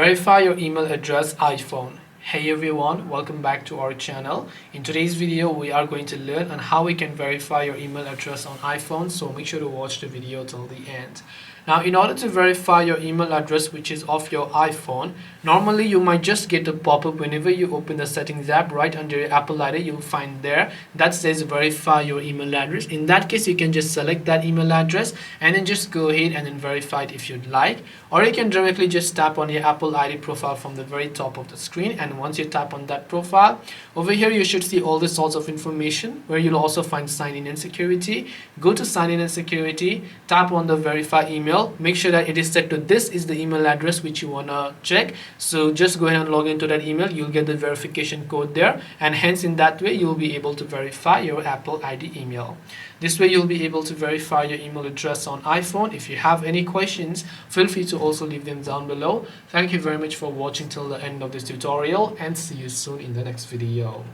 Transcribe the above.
Verify your email address iPhone. Hey everyone, welcome back to our channel. In today's video, we are going to learn on how we can verify your email address on iPhone, so make sure to watch the video till the end. Now, in order to verify your email address which is of your iPhone, normally you might just get a pop-up whenever you open the settings app. Right under your Apple ID, you'll find there that says verify your email address. In that case, you can just select that email address and then just go ahead and then verify it if you'd like, or you can directly just tap on your Apple ID profile from the very top of the screen. And once you tap on that profile, over here you should see all the sorts of information where you'll also find sign in and security. Go to sign in and security, tap on the verify email. Make sure that it is set to this is the email address which you want to check. So just go ahead and log into that email. You'll get the verification code there, and hence in that way you'll be able to verify your Apple ID email. This way you'll be able to verify your email address on iPhone. If you have any questions, feel free to also leave them down below. Thank you very much for watching till the end of this tutorial, and see you soon in the next video.